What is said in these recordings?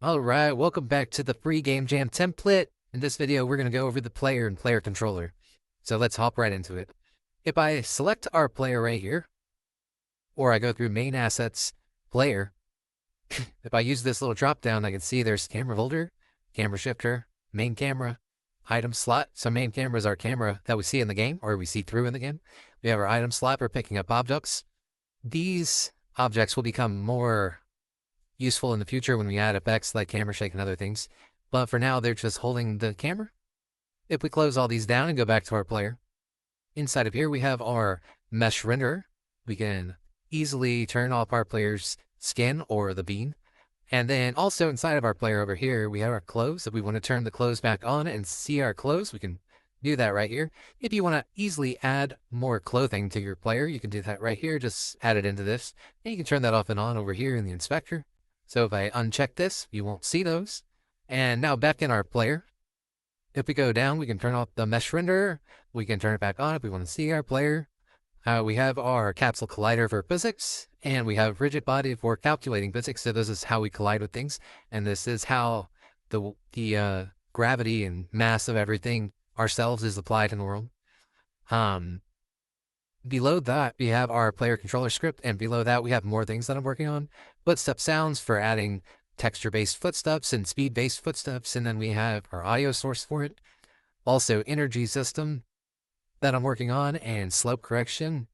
Alright, welcome back to the free Game Jam template. In this video, we're going to go over the player and player controller. So let's hop right into it. If I select our player right here, or I go through main assets, player, if I use this little drop down, I can see there's camera holder, camera shifter, main camera, item slot. So main camera is our camera that we see in the game, or we see through in the game. We have our item slot for picking up objects. These objects will become more useful in the future when we add effects like camera shake and other things. But for now, they're just holding the camera. If we close all these down and go back to our player, inside of here we have our mesh renderer. We can easily turn off our player's skin or the bean. And then also inside of our player over here, we have our clothes. If we want to turn the clothes back on and see our clothes, we can do that right here. If you want to easily add more clothing to your player, you can do that right here. Just add it into this. And you can turn that off and on over here in the inspector. So if I uncheck this, you won't see those. And now back in our player, if we go down, we can turn off the mesh renderer. We can turn it back on if we want to see our player. We have our capsule collider for physics, and we have rigid body for calculating physics. So this is how we collide with things, and this is how the gravity and mass of everything ourselves is applied in the world. Below that, we have our player controller script, and below that, we have more things that I'm working on. Footstep sounds for adding texture-based footsteps and speed-based footsteps, and then we have our audio source for it. Also, energy system that I'm working on, and slope correction.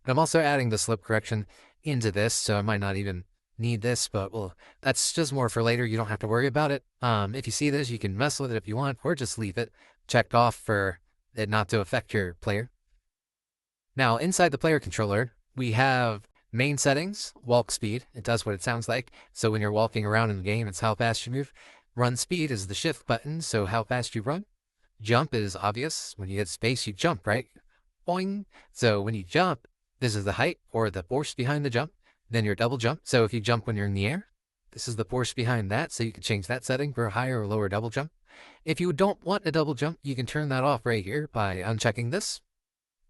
And I'm also adding the slope correction into this, so I might not even need this, but well, that's just more for later. You don't have to worry about it. If you see this, you can mess with it if you want, or just leave it checked off for it not to affect your player. Now, inside the player controller, we have main settings, walk speed. It does what it sounds like. So when you're walking around in the game, it's how fast you move. Run speed is the shift button, so how fast you run. Jump is obvious. When you hit space, you jump, right? Boing. So when you jump, this is the height or the force behind the jump. Then your double jump. So if you jump when you're in the air, this is the force behind that. So you can change that setting for a higher or lower double jump. If you don't want a double jump, you can turn that off right here by unchecking this.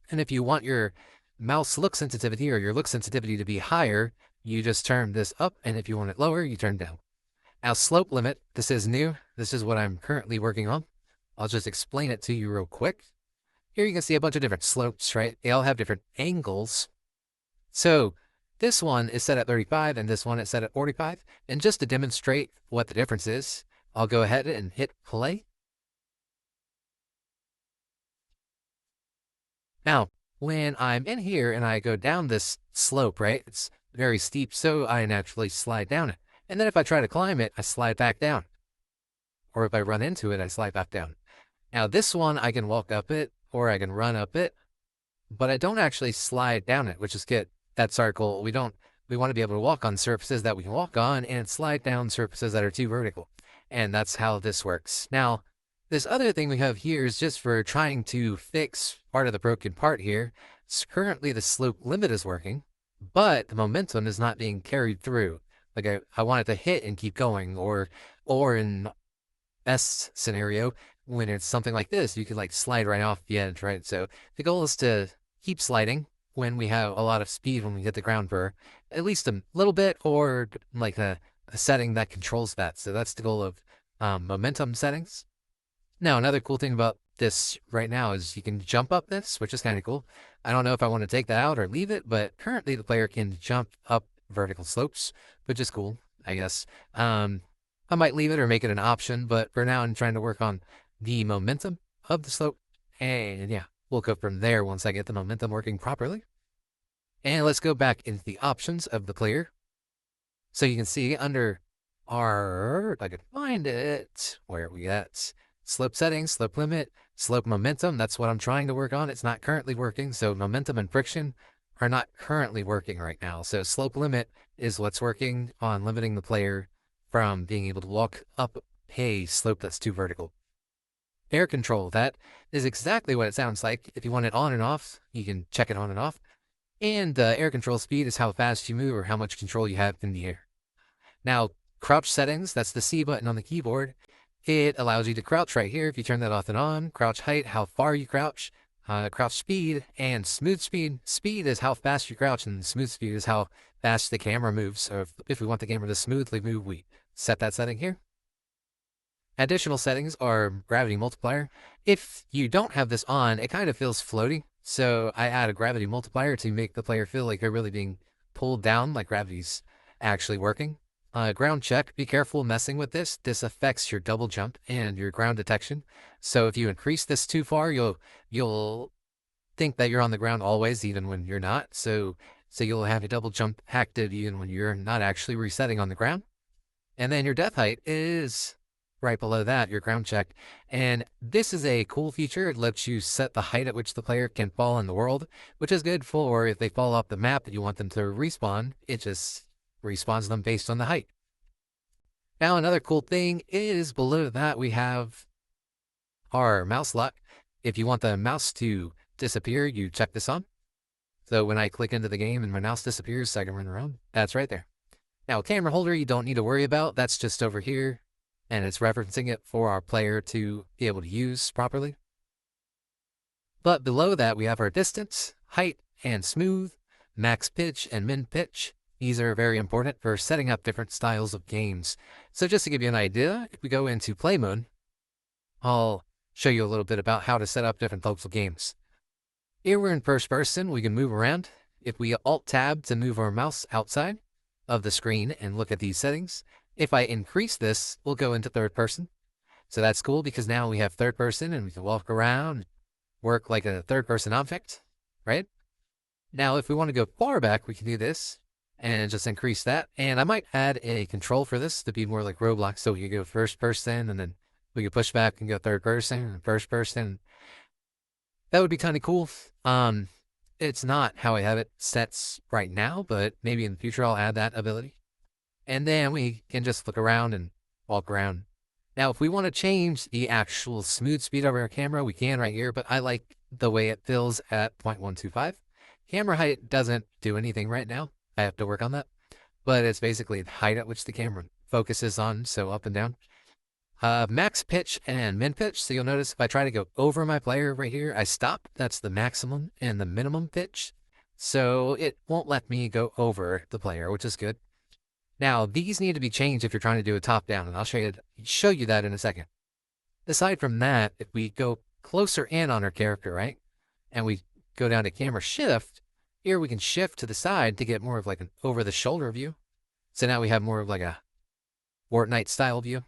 And if you want your mouse look sensitivity or your look sensitivity to be higher, you just turn this up, and if you want it lower, you turn down. Now, slope limit, this is new. This is what I'm currently working on. I'll just explain it to you real quick. Here you can see a bunch of different slopes, right? They all have different angles. So this one is set at 35, and this one is set at 45. And just to demonstrate what the difference is, I'll go ahead and hit play. Now, when I'm in here and I go down this slope, right, it's very steep, so I naturally slide down it. And then if I try to climb it, I slide back down. Or if I run into it, I slide back down. Now, this one, I can walk up it, or I can run up it, but I don't actually slide down it, which is good. That's our goal. We want to be able to walk on surfaces that we can walk on and slide down surfaces that are too vertical. And that's how this works. Now, this other thing we have here is just for trying to fix part of the broken part here. So currently the slope limit is working, but the momentum is not being carried through. Like I want it to hit and keep going, or in best scenario, when it's something like this, you could like slide right off the edge, right? So the goal is to keep sliding when we have a lot of speed when we hit the ground for at least a little bit, or like a setting that controls that. So that's the goal of momentum settings. Now, another cool thing about this right now is you can jump up this, which is kind of cool. I don't know if I want to take that out or leave it, but currently the player can jump up vertical slopes, which is cool, I guess. I might leave it or make it an option, but for now I'm trying to work on the momentum of the slope. And yeah, we'll go from there once I get the momentum working properly. And let's go back into the options of the player. So you can see under our, if I could find it, where are we at? Slope settings, slope limit, slope momentum. That's what I'm trying to work on. It's not currently working. So momentum and friction are not currently working right now. So slope limit is what's working on limiting the player from being able to walk up a slope that's too vertical. Air control, that is exactly what it sounds like. If you want it on and off, you can check it on and off. And air control speed is how fast you move or how much control you have in the air. Now, crouch settings, that's the C button on the keyboard. It allows you to crouch right here if you turn that off and on. Crouch height, how far you crouch. Crouch speed and smooth speed. Speed is how fast you crouch, and smooth speed is how fast the camera moves. So if we want the camera to smoothly move, we set that setting here. Additional settings are gravity multiplier. If you don't have this on, it kind of feels floaty. So I add a gravity multiplier to make the player feel like they're really being pulled down, like gravity's actually working. Ground check, be careful messing with this. This affects your double jump and your ground detection. So if you increase this too far, you'll think that you're on the ground always, even when you're not. So you'll have a double jump active even when you're not actually resetting on the ground. And then your death height is right below that, your ground check. And this is a cool feature. It lets you set the height at which the player can fall in the world, which is good for if they fall off the map that you want them to respawn. It just respawns them based on the height. Now, another cool thing is below that we have our mouse lock. If you want the mouse to disappear, you check this on. So when I click into the game and my mouse disappears, so I can run around, that's right there. Now, camera holder, you don't need to worry about. That's just over here, and it's referencing it for our player to be able to use properly. But below that, we have our distance, height, and smooth, max pitch, and min pitch. These are very important for setting up different styles of games. So just to give you an idea, if we go into play mode, I'll show you a little bit about how to set up different types of games. Here we're in first person, we can move around. If we Alt-Tab to move our mouse outside of the screen and look at these settings, if I increase this, we'll go into third person. So that's cool because now we have third person and we can walk around, work like a third person object, right? Now, if we want to go far back, we can do this and just increase that. And I might add a control for this to be more like Roblox. So we can go first person and then we can push back and go third person and first person. That would be kind of cool. It's not how I have it set right now, but maybe in the future I'll add that ability. And then we can just look around and walk around. Now, if we want to change the actual smooth speed of our camera, we can right here, but I like the way it feels at 0.125. Camera height doesn't do anything right now. I have to work on that. But it's basically the height at which the camera focuses on, so up and down. Max pitch and min pitch. So you'll notice if I try to go over my player right here, I stop. That's the maximum and the minimum pitch. So it won't let me go over the player, which is good. Now, these need to be changed if you're trying to do a top-down, and I'll show you that in a second. Aside from that, if we go closer in on our character, right, and we go down to camera shift, here we can shift to the side to get more of like an over-the-shoulder view. So now we have more of like a Fortnite style view.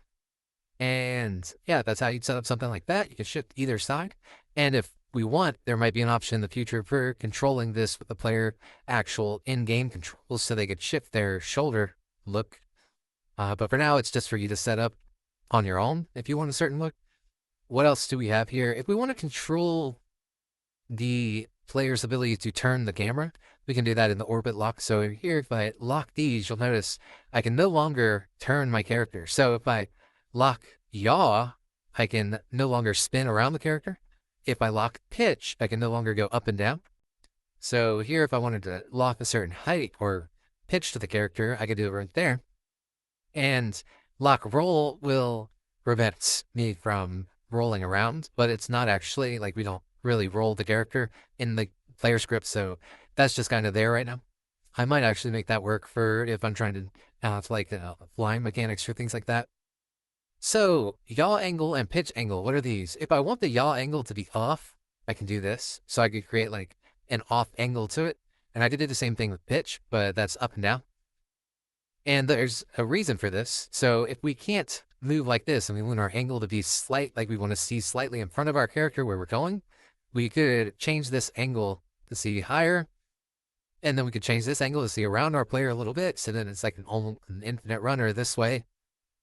And yeah, that's how you'd set up something like that. You can shift either side. And if we want, there might be an option in the future for controlling this with the player actual in-game controls so they could shift their shoulder look. But for now, it's just for you to set up on your own if you want a certain look. What else do we have here? If we want to control the player's ability to turn the camera, we can do that in the orbit lock. So here, if I lock these, you'll notice I can no longer turn my character. So if I lock yaw, I can no longer spin around the character. If I lock pitch, I can no longer go up and down. So here, if I wanted to lock a certain height or pitch to the character, I could do it right there. And lock roll will prevent me from rolling around, but it's not actually, like, we don't really roll the character in the player script, so that's just kind of there right now. I might actually make that work for if I'm trying to like flying mechanics or things like that. So yaw angle and pitch angle, what are these? If I want the yaw angle to be off, I can do this. So I could create like an off angle to it. And I could do the same thing with pitch, but that's up and down. And there's a reason for this. So if we can't move like this and we want our angle to be slight, like we want to see slightly in front of our character where we're going, we could change this angle to see higher. And then we could change this angle to see around our player a little bit. So then it's like an infinite runner this way.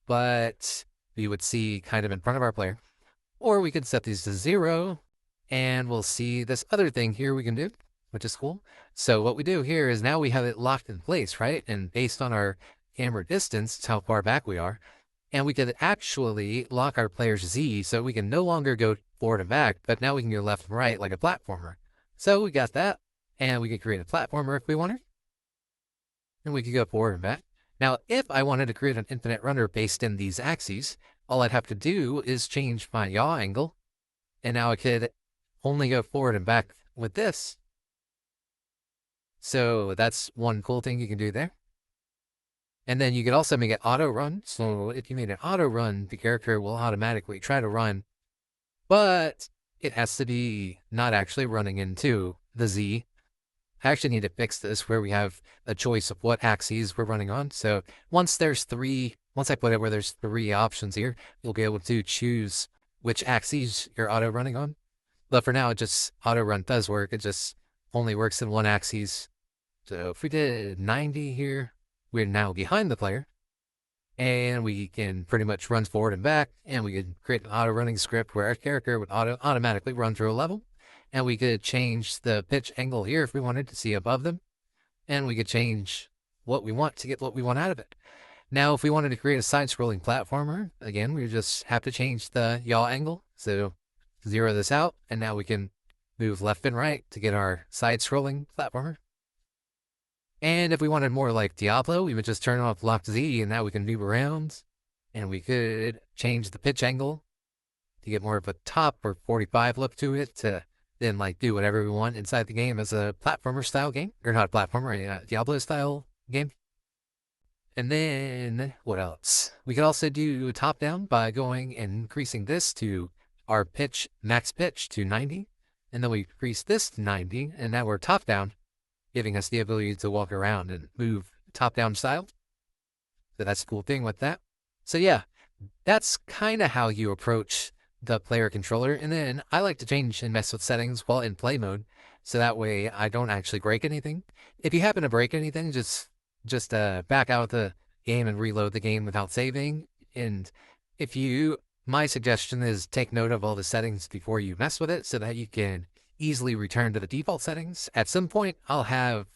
But we would see kind of in front of our player. Or we could set these to 0, and we'll see this other thing here we can do, which is cool. So what we do here is now we have it locked in place, right? And based on our camera distance, it's how far back we are. And we could actually lock our player's Z, so we can no longer go forward and back, but now we can go left and right like a platformer. So we got that, and we can create a platformer if we wanted. And we could go forward and back. Now, if I wanted to create an infinite runner based in these axes, all I'd have to do is change my yaw angle, and now I could only go forward and back with this. So that's one cool thing you can do there. And then you could also make it auto run. So if you made an auto run, the character will automatically try to run, but it has to be not actually running into the Z. I actually need to fix this where we have a choice of what axes we're running on. So once I put it where there's 3 options here, you'll be able to choose which axes you're auto running on. But for now, it just auto run does work. It just only works in one axis. So if we did 90 here, we're now behind the player, and we can pretty much run forward and back, and we could create an auto running script where our character would automatically run through a level, and we could change the pitch angle here if we wanted to see above them, and we could change what we want to get what we want out of it. Now, if we wanted to create a side-scrolling platformer, again, we just have to change the yaw angle. So zero this out, and now we can move left and right to get our side-scrolling platformer. And if we wanted more like Diablo, we would just turn off Lock Z, and now we can move around, and we could change the pitch angle to get more of a top or 45 look to it to then like do whatever we want inside the game as a platformer style game, or not platformer, a Diablo style game. And then what else? We could also do top down by going and increasing this to our pitch, max pitch to 90. And then we increase this to 90, and now we're top down, giving us the ability to walk around and move top down style. So that's a cool thing with that. So yeah, that's kind of how you approach the player controller. And then I like to change and mess with settings while in play mode, so that way I don't actually break anything. If you happen to break anything, just back out of the game and reload the game without saving. And my suggestion is take note of all the settings before you mess with it so that you can easily return to the default settings. At some point, I'll have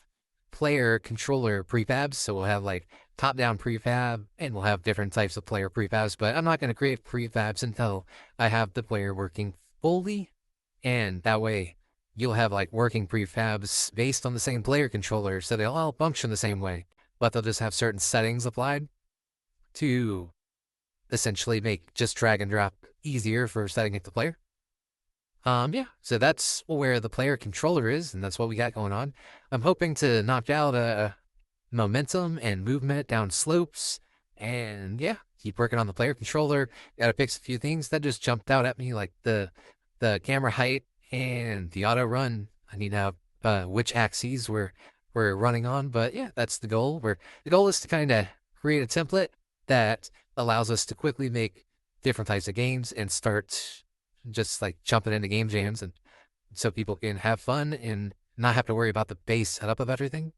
player controller prefabs, so we'll have like top-down prefab, and we'll have different types of player prefabs, but I'm not going to create prefabs until I have the player working fully, and that way you'll have like working prefabs based on the same player controller, so they'll all function the same way, but they'll just have certain settings applied to essentially make just drag and drop easier for setting it to player. Yeah, so that's where the player controller is, and that's what we got going on. I'm hoping to knock out momentum and movement down slopes, and yeah, keep working on the player controller. Gotta fix a few things that just jumped out at me, like the camera height and the auto run. I need to have which axes we're running on, but yeah, that's the goal. The goal is to kind of create a template that allows us to quickly make different types of games and start just like jumping into game jams, and so people can have fun and not have to worry about the base setup of everything.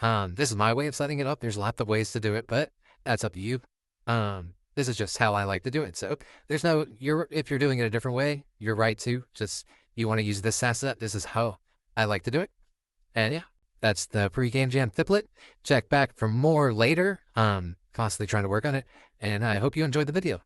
This is my way of setting it up. There's lots of ways to do it, but that's up to you. This is just how I like to do it. So there's no, if you're doing it a different way, you're right to just, you want to use this asset. This is how I like to do it. And yeah, that's the pre-game jam template. Check back for more later. Constantly trying to work on it, and I hope you enjoyed the video.